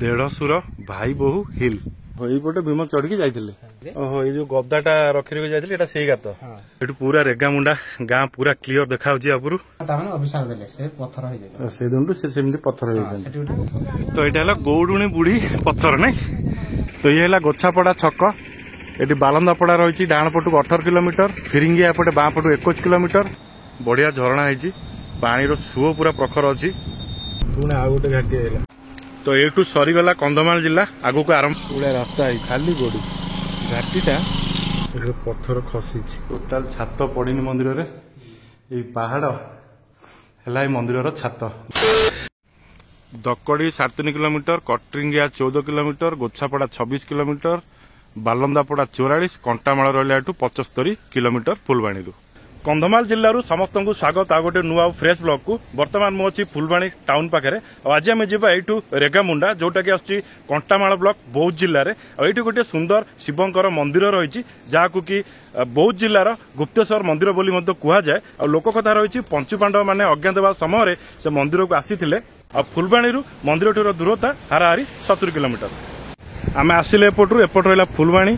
देढ़सुर भाई बोहू हिल এইপଟେ ଭୀମ ଚଢିକି ଯାଇଥିଲେ। ଓହୋ ଏଇ ଯୋଉ ଗଦାଟା ରଖି ରଖି ଯାଇଥିଲେ ଏଟା ସେଇ ଗାତ। ଏଠୁ ପୁରା ରେଗାମୁଣ୍ଡା ଗାଁ ପୁରା କ୍ଲିୟର ଦେଖାଯାଉଛି ଆପୁରୁ। ତାମାନେ ଅଭିଶାପ ଦେଲେ ସେ ପଥର ହେଇଯାଇଥିଲା। ସେଇ ଦିନଠୁ ସେ ସେମିତି ପଥର ହେଇଯାଇଛନ୍ତି। ତ ଏଇଟା ହେଲା ଗୌଡୁଣୀ ବୁଢୀ ପଥର ନାଇଁ। ତ ଇଏ ହେଲା ଗୋଛାପଡା ଛକ। ଏଠି ବାଲନ୍ଦାପଡା ରହିଛି ଡାହାଣ ପଟକୁ 18 କିଲୋମିଟର, ଫିରିଙ୍ଗିଆ ଏପଟେ ବାଁ ପଟୁ 21 କିଲୋମିଟର। ବଢିଆ ଝରଣା ହେଇଛି, ପାଣିର ସୁଅ ପୁରା ପ୍ରଖର ଅଛି। ପୁଣି ଆଉ ଗୋଟେ ଘାଟି ହେଲା। तो यू सरीगला कंधमाल जिला आगु को आरंभ पूरा रास्ता है खाली गोड़ी घाटीटा पत्थर खसी टोटाल छात पड़नी मंदिर रे ये पहाड़ है मंदिर छात। दकड़ी 3.5 किलोमीटर, कटरिंगिया 14 किलोमीटर, गोछापड़ा 26 किलोमीटर, बालंदापड़ा 44, कंटामाल रहा 75 किलोमीटर फुलबाणी। कंधमाल जिल्लारू समस्त को स्वागत आ गोटे नुआ फ्रेश ब्लॉग को। वर्तमान मु अच्छी फुलबाणी टाउन पाखे। आज आम जा यू रेगामुंडा जोटा कि आसुची कंटामाल ब्लॉक बौद्ध जिले में। ये गोटे सुंदर शिवंकर मंदिर रही जहाँ कि बौद्ध जिलार गुप्तेश्वर मंदिर बोली कहुए। लोक कथा रही पंचुपांडव माने अज्ञातवास समय से मंदिर को आसी फुलबाणी मंदिर ठार दूरता हाराहारी 70 किलोमीटर। आम आसिले एपटू एपट रहा फुलबाणी।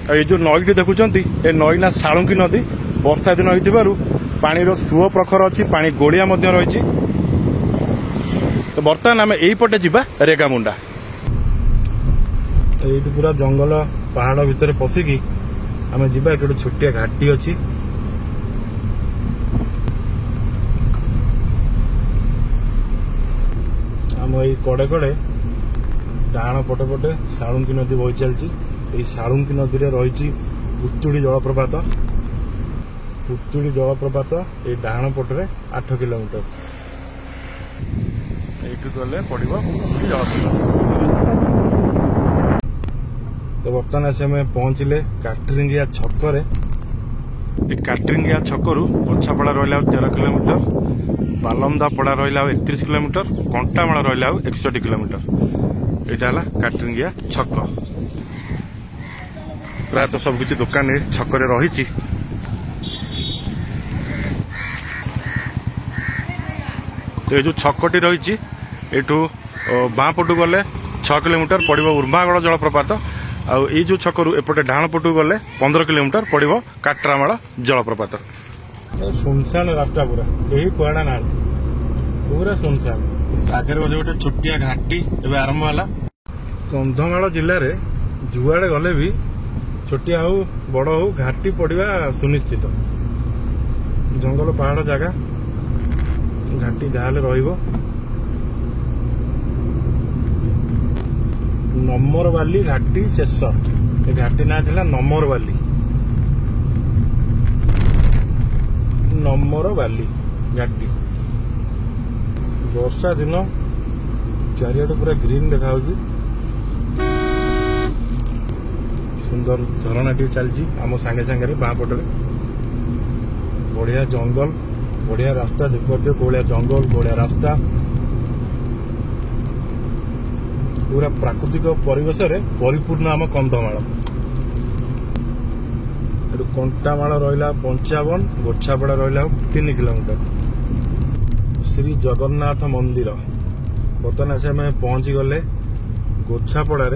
ये जो नईटी देखुंत ये नई ना साळुंकी नदी वर्षा दिन हो पानी सुओ प्रखर अच्छी पानी गोड़िया रही। तो बर्तमान आम यहीपटे जा रेगामुंडा। ये पूरा जंगल पहाड़ भितर पशिकी आम जा गोटे छोटिया घाटी अच्छी। आम ये कड़े कड़े डाण पटे पटे साळुंकी नदी बही चलती। এই সাଳୁଙ୍କି ନଦୀରେ ରହିଛି ପୁତୁଡ଼ି ଜଳପ୍ରପାତ। ପୁତୁଡ଼ି ଜଳପ୍ରପାତ এই ଡାହାଣ ପଟରେ 8 କିଲୋମିଟର। ଏଇଠୁ ଗଲେ ପଡ଼ିବ ପୁତୁଡ଼ି ଜଳପ୍ରପାତ। ତ ବର୍ତ୍ତମାନ ଆସି ଆମେ ପହଞ୍ଚିଲେ କାଟରିଙ୍ଗିଆ ଛକରେ। ଏ କାଟରିଙ୍ଗିଆ ଛକରୁ ଗୋଛାପଡ଼ା ରହିଲା 13 କିଲୋମିଟର, ବାଲନ୍ଦାପଡ଼ା ରହିଲା 31 କିଲୋମିଟର, କଣ୍ଟାମାଳ ରହିଲା 61 କିଲୋମିଟର। ଏଇଟା ହେଲା କାଟରିଙ୍ଗିଆ ଛକ। प्रायः सबकि दुकान छकरे रही। तो ये जो छकटी रही बाँ पटू गले 6 किलोमीटर पड़ो उर्मागड़ जलप्रपात। आई जो छकरू एपटे डाण पटू गले 15 किलोमीटर पड़ो काट्रामाल जलप्रपात। सुनसान रास्ता पूरा कहीं कुआड़ा ना पूरा सुनसान। आगे गोटे छोटिया घाटी एवं आरंभ है। कंधमाल जिले में जुआड़े गले भी छोटिया हो बड़ हो घाटी पड़ा सुनिश्चित। जंगल पहाड़ जगह घाटी जहाँ रहिबो। नम्बरवाली घाटी शेष घाटी ना था नम्बरवाली। नम्बरवाली घाटी वर्षा दिन चारिआडे पूरा ग्रीन देखा। सुंदर झरणा टी चलती आम सांगे सांगे बाँ पटे बढ़िया जंगल बढ़िया रास्ता देखते कोलिया जंगल बढ़िया रास्ता पूरा प्राकृतिक परिवेश रे परिपूर्ण आम कंधमाल। कंटामाल रहा 55, गोछापड़ा रहा 3 किलोमीटर। श्री जगन्नाथ मंदिर बर्तमान आस पहुंची गले गोछापड़ा।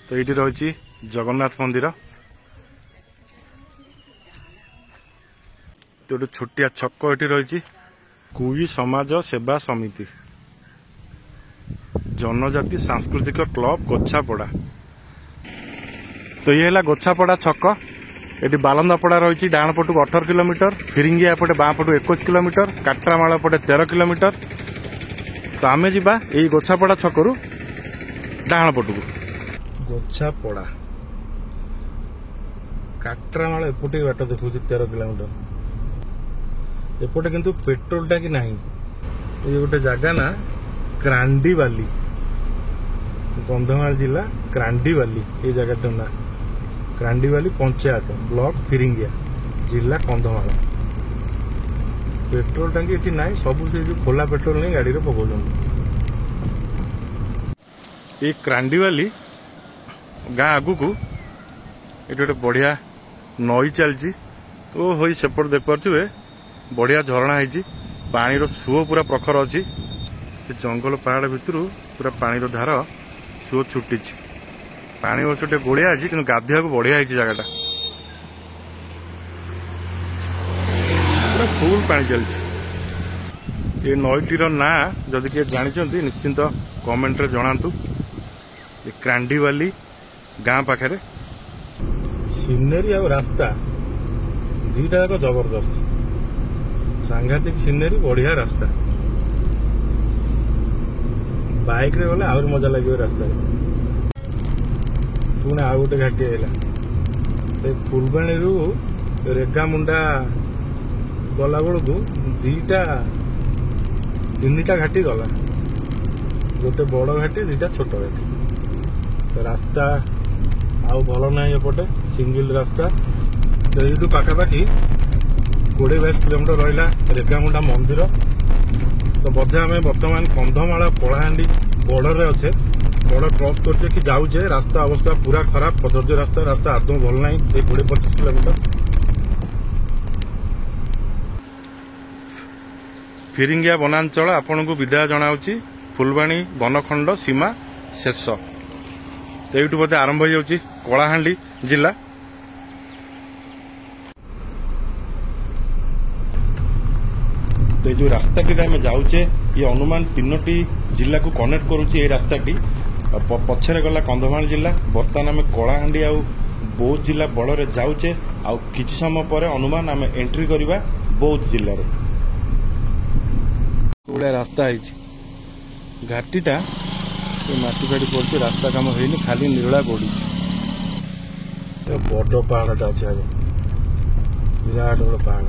तो ये रही जगन्नाथ मंदिर। तो गोटे छोटिया छक ये रही कुई समाज सेवा समिति जनजाति सांस्कृतिक क्लब गोछापड़ा। तो ये है गोछापड़ा छक। ये बालंदापड़ा रही डाण पटू 18 किलोमीटर, फिरिंगिया एपटे बाँ पटू 21 किलोमीटर, काट्रामाल पटे 13 किलोमीटर। तो आम जा यही गोछापड़ा छकरू डाण पटू गोछापड़ा काट्रामाल एपटे बाट देखो 13 किलोमीटर। एपटे किंतु पेट्रोल टाकी नहीं। ये गोटे जगह ना क्रांडीवाली कंधमाल जिला क्रांडीवाली ये जगह ना क्रांडीवाली पंचायत ब्लॉक फिरिंगिया जिला कंधमाल। पेट्रोल टाकी ये ना सब से जो खोला पेट्रोल नहीं गाड़ी में पकाउं। ये क्रांडीवाली गाँ आगु को ये गोटे बढ़िया नई चलती। तो हो सेपट देख पारे बढ़िया झरणा है पानी सुओ पूरा प्रखर अच्छी। से जंगल पहाड़ भितर पूरा पानी धार सुओ छुटी पानी वर्ष टे गोड़िया अच्छी कि गाधिया को बढ़िया जगटा पूरा फुल पानी चलती ये नईटीर ना जदि किए जानते निश्चिंत कमेंट रे जनातु क्रांडीवाली गाँ पाखे सिनेरी आ रास्ता दुईटा जाक जबरदस्त सांघातिक सिनेरी बढ़िया रास्ता बाइक रे गले आहुरी मजा लगे रास्ता पुणे आ गोटे घाटी है फुलबाणी रु रेगामुंडा गला बेलू दीटा तीन टा घाटी गला गोटे बड़ घाटी दीटा छोट घाटी रास्ता आउ भल ना एपटे सिंगल रास्ता तो ये पाखापाखि 20-22 किलोमीटर रहा रेगामुंडा मंदिर तो बोधे आम बर्तमान कंधमाल कलाहांडी बॉर्डर अच्छे बॉर्डर क्रॉस करछे कि जाऊे रास्ता अवस्था पूरा खराब कदर्य रास्ता रास्ता आदौ भल ना 20-25 किलोमीटर फिरिंगिया वनांचल आपन को विदाय जनाऊँगी फुलबाणी वनखंड सीमा शेष तो ये बोधे आरंभ हो कलाहांडी जिला तो जो रास्ता टी आम जाऊे ये अनुमान 3टी जिला को कनेक्ट करुच्चे रास्ता टी पछरे गला कंधमाल जिला बर्तमान आम कलाहांडी आ बौद्ध जिला बड़े जाऊे आ किछि समय पर अनुमान आम एंट्री करवा बौद्ध जिले में बड़ा रास्ता है घाटीटा माटी फाटी पड़े रास्ता कम होनी खाली निरला पड़ी बड़ पहाड़टा अच्छे आगे विराट बड़ पहाड़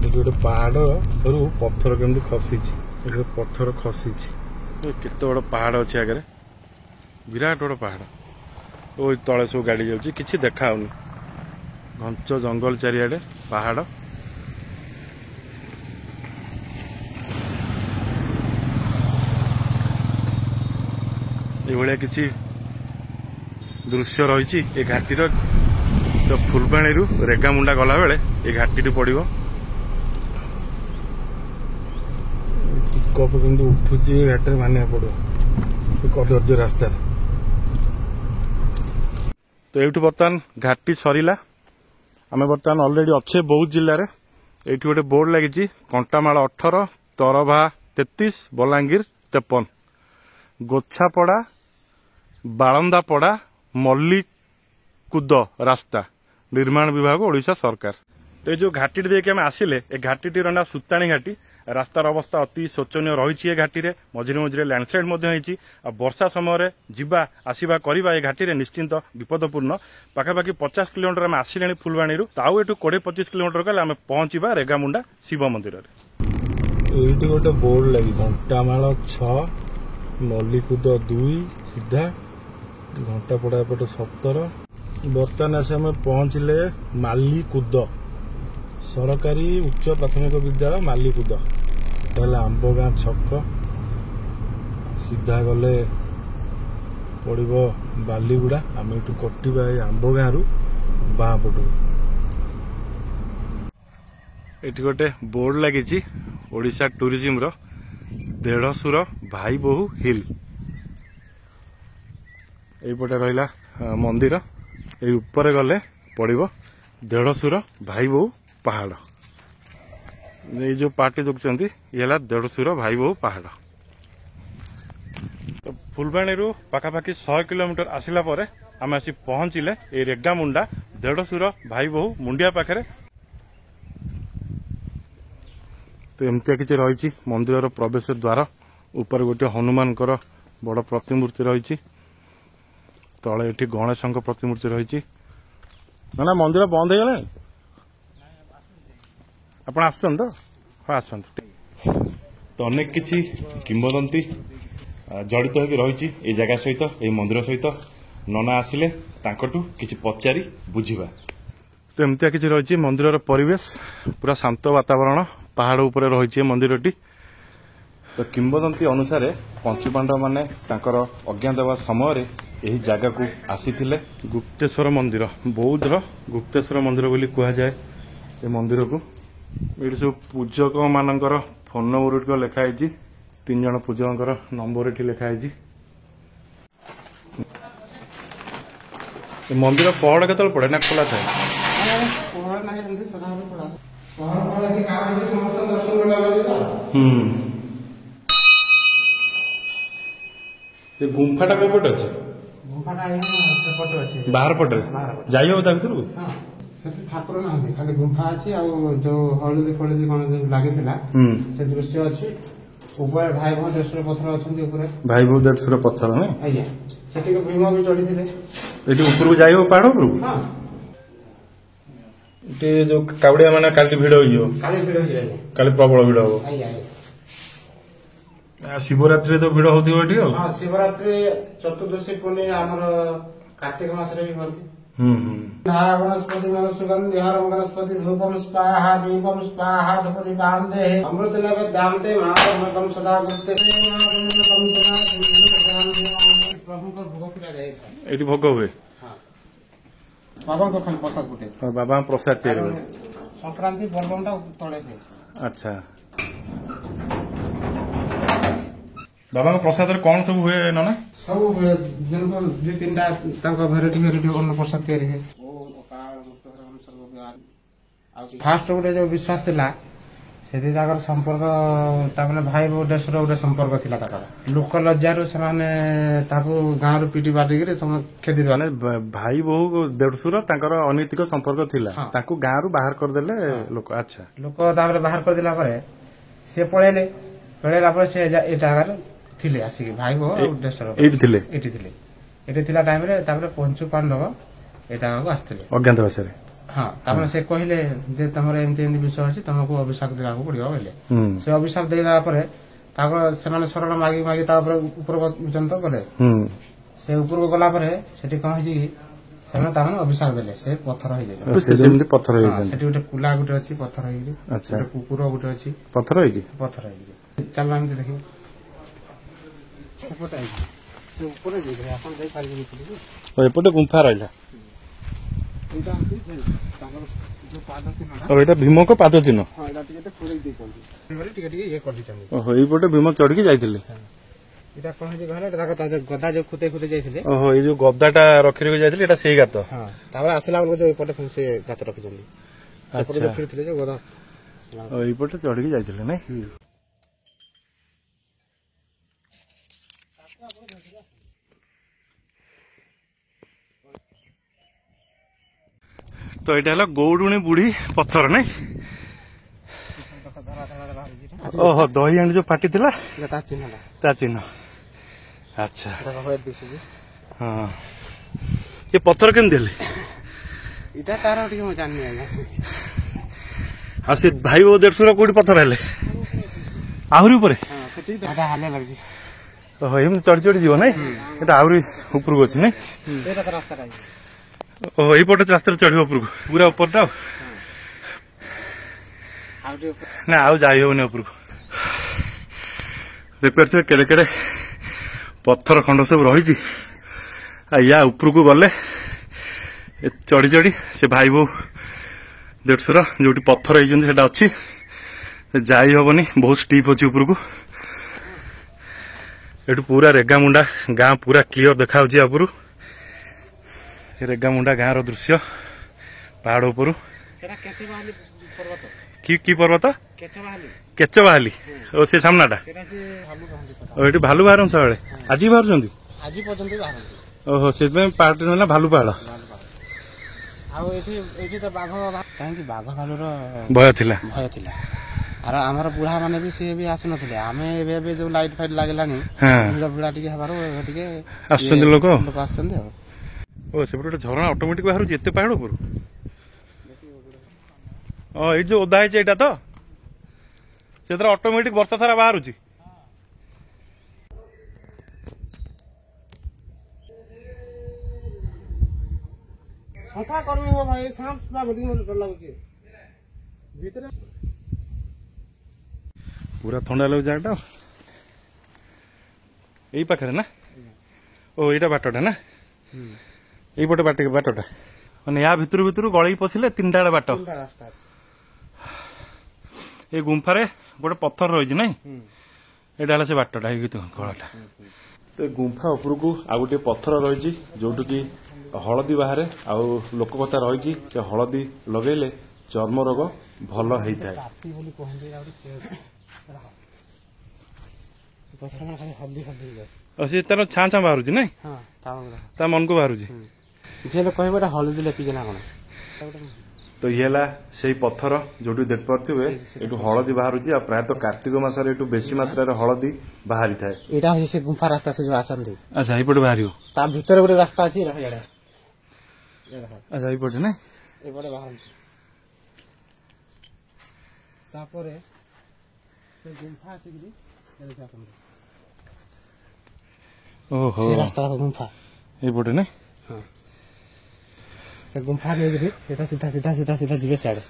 ये गोटे पहाड़ रु पत्थर केमती खसी पत्थर खसी केते बड़ पहाड़ अच्छे आगे विराट बड़ पहाड़ ओ तले सब गाड़ी जाऊँगी किसी देखा घंच जंगल चारिआडे पहाड़ ये किसी दृश्य रही ये घाटीर तो फुलबाणी रु रेगामुंडा गला बेले ये घाटी पड़ो कप कि उठुची घाटी मानिया पड़ो कदर्य रास्ता तो ये बर्तमान घाटी सरला आम बर्तमान अलरेडी अच्छे बौद्ध जिले में ये गोटे बोर्ड लगी कंटामाल 18 तरभा 33 बलांगीर 53 गोछापड़ा बालंदापड़ा मल्लिकुद रास्ता निर्माण विभाग ओडिशा सरकार तो ये जो घाटी देखिए आम आसिले ए घाटी ना सुताणी घाटी रास्तार अवस्था अति शोचनीय रही घाटी में मझिरे मझिरे लैंडस्लाइड वर्षा समय जीवा आसवा करवा ये घाटी निश्चिंत विपदपूर्ण पाखापाखि 50 किलोमीटर आम आसिले फुलबाणी ताऊ एठू 20-25 किलोमीटर गले आम पहुंचा रेगामुंडा शिव मंदिर ये गोटे बोर्ड लगी कंटामाल 6 मल्लिकुद 2 सीधा घंटा पड़ा एपटे 17 बर्तमान आस आम पहुंचले मालीकुद सरकारी उच्च प्राथमिक विद्यालय मालीकुद आंबगाँ छक सीधा गले पड़ो बालीगुड़ा आम ये कटा आंबगाँ रु बाँ पटू ये गोटे बोर्ड लगी ओडिशा टूरिज्म रो देढ़सुर भाई बोहू हिल यपटे रहा मंदिर ये ऊपर गले पड़ो देढ़सुर भाई बोहू पहाड़ ये जो पार्टी देखते ये देढ़सुर भाई बोहू पहाड़ तो फुलबाणी रु पाखापाखि 100 किलोमीटर आसला आम आसी पहुंचले ये रेगामुंडा देढ़सुर भाई बोहू मुंडिया पाखे तो एमती किसी रही मंदिर प्रवेश द्वार ऊपर गोटे हनुमान बड़ प्रतिमूर्ति रही तले ये गणेश प्रतिमूर्ति रही ना मंदिर बंद हो गला आप आसुन तो हाँ आसतु तो अनेक किसी किंवदंती जड़ित होकर रही ये जगह सहित ये मंदिर सहित नना आसिले तांकटू किसी पचारि बुझिबा तो एमती किसी रही मंदिर परिवेश पूरा शांत वातावरण पहाड़ उपर रही मंदिरटी तो किंवदंती अनुसार पंचपांडव माने तांकर अज्ञात समय यही जगह को आसीथिले गुप्तेश्वर मंदिर बौद्धर गुप्तेश्वर मंदिर बोली कहुए ये मंदिर को ये सब पूजक मानकर फोन नंबर टिक लिखाई 3 जन पूजकर नंबर ये लिखाई। मंदिर पहड़ के पड़े ना खोला था गुंफाटा कौ पटे अच्छे बाहर पटे जाई हो भर ठाकुर ना खाली गुंफा अच्छी जो हलदी फलदी कौन लगी से दृश्य अच्छी ऊपर भाई भाई देशर पथर अच्छा भाई भाई देशर पथर ना आज्ञा से भीम भी चढ़ी ये ऊपर जाई पहाड़ ऊपर जो कावड़िया मैंने काली भिड़ हो काली प्रबल भिड़ हम शिवरात्रि तो भिड़ होती शिवरात्रि चतुर्दशी पुणी आमर कार्तिक मास वनस्पति सुगंधि हरम वनस्पति धूपम स्वाहा दीपम स्वाहा धूपति बांधे अमृत नैवेद्यान्ते महाकम सदा गुप्ते भोग हुए बाबा को खाली प्रसाद गुटे बाबा प्रसाद तैयारी संक्रांति पर्व तले अच्छा बाबा प्रसाद कौन सब हुए ना सब दु तीन भेराइटी भेराइटी अन्न प्रसाद तैयारी है फास्ट गोटे जो विश्वास थिला सेठी ताकर संपर्क ताने भाई बो देशर गोटे संपर्क थिला ताकर लोक लज्जारू से गाँव रु पिटी बाटिक खेती माने भाई बहु देढ़सुर अनैतिक संपर्क थिला ताकू गाँव रु बाहर करदेले लोक अच्छा लोक बाहर करदेला परे से पळेला से ए जगार थिले आसिक भाई बहु देशर एटी थिला टाइम रे तापर पंचु पांडव ए जगह को आस्थिले अज्ञात भाषा हाँ तापर से कहले जे तमरे एमती एमती विषय अछि तुमको अभिशाप देला को पड़ियो बोले से अभिशाप देला परे तापर सेमाने शरण मागी मागी तापर ऊपर पर्यंत गले से ऊपर को गला परे सेठी कह जी सेमाने ताने अभिशाप देले से पत्थर होई गेले से जेमती पत्थर होई गेले सेठी गोटे कुला गोटे अछि पत्थर होई गेले अच्छा कुकुर गोटे अछि पत्थर होई गेले चल हम देखियो ऊपर आई से ऊपर जे अपन जाई पारि एपटे गुंफा रहा और भीम को पाद चिन्ह यहीपटे भीम चढ़ के जाइए गदा जो खुते खुते जाइए ओहो ये जो गदाटा रखी जाइए से गात आसला बेलू से गात रखी गदा यहीपटे चढ़ के जाइए ना तो यहाँ गौडुणी बुढ़ी पत्थर नहीं ओहो दही हांडी जो पाटी थिला ता चिन्ह अच्छा हाँ ये पत्थर केमती से भाई बो देढ़सुर कौटी पत्थर हेले आहरी ऊपर ओहो एम चढ़ी चढ़ी जीव ना आहरी ऊपर अच्छी ना ओहो यहीपटे रास्ता चढ़ ऊपर को पूरा ऊपरटा ना आउ जाई होनी ऊपर को देखिए केड़े केड़े पत्थर खंड सब रही या ऊपर को गले चढ़ी चढ़ी से भाई बो देढ़सुर जो पत्थर होता अच्छी जाई हबनी बहुत स्टीप अच्छी ऊपर को ये पूरा रेगामुंडा गाँ पूरा क्लीयर देखा ऊपर रेगामुंडा गाँव दृश्य पहाड़ ऊपर की पर्वत केच बाहाली और से सामनाटा ये भालू बाहर सब आज बाहर ओहो से पार्ट ना भालू पहाड़ बाघ भालुर भय थिला आमर बुढ़ा माने भी सी भी आसु नथिले आमे एबे जो लाइट फाइट लागलानी बुढ़ा बुढ़ा टिके हबारो टिके आसुंदी लोक आसुंदी ओ से गोटे झरणा ऑटोमेटिक बाहर जेते पहाड़ ऊपर ओ ये जो ओदा है तो से ऑटोमेटिक वर्षा सारा बाहर सफा करमी हो भाई सांप सफा बडी मोर डर लागुची भीतर पूरा ठंडा लग जाटा यही पाखे ना ओ यहाँ बाटटा ना यहीपटे बाटटा मैंने या भितर भितर गल पशिले 3टा बाट ये गुंफारे गोटे पत्थर रही ना एटा है से बाटटा गलाटा तो गुंफा उपरकू आ गोटे पत्थर रही जोटू कि हलदी बाहर आउ लोक कथा रही से हलदी लगेले चर्म रोग भल होता है सी तार छाँ छाँ बाहर ना मन को बाहर कह हलदी लेपी ना कौन तो ये से पत्थर जो देख पारे ये हलदी बाहर प्रायतः कार्तिक मसरे बेसी मात्रा हलदी बाहरी थाए यहाँ से गुंफा रास्ता से जो आसती अच्छा ये बाहर भीतर गोटे रास्ता अच्छी अच्छा ये ना एपटे बाहर गुंफा ओहो रास्ता गुंफा ये ना गुंफा सीधा सीधा सीधा सीधा सीधा जीवे सियाड़े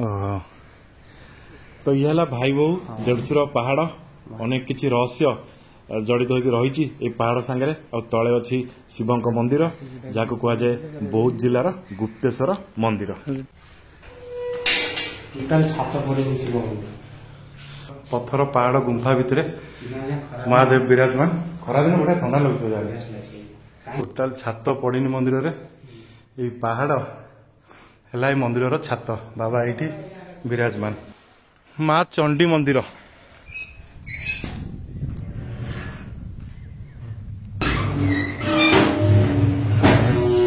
ओहो तो ये भाई बो देढ़शुर पहाड़ अनेक किसी रहस्य जड़ित होकर रही पहाड़ सांगे तले अच्छी शिव मंदिर जहाँ कह जाए बौद्ध जिलार गुप्तेश्वर मंदिर पत्थर पहाड़ गुंफा भितर महादेव विराजमान खरा दिन बढ़िया ठंडा लगुच टोटाल छात पड़ी मंदिर रे ये पहाड़ है मंदिर छात बाबा ये विराजमान माँ चंडी मंदिर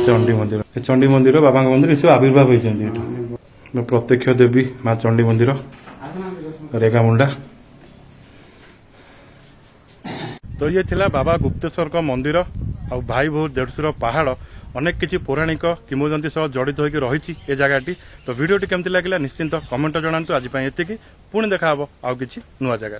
चंडी मंदिर चंडी मंदिर बाबा मंदिर सब आविर्भाव होती प्रत्यक्ष देवी माँ चंडी मंदिर रेगामुंडा तो ये थिला बाबा गुप्तेश्वर का मंदिर आ भाई बहुत देढ़शुर पहाड़ अनेक किसी पौराणिक किंवदंती सह जड़ित होकर रही ए जगहटी तो वीडियोटी केमती लगे निश्चिंत कमेंट जनातु आज ये पुणी देखा आउ किसी नुआ जगह।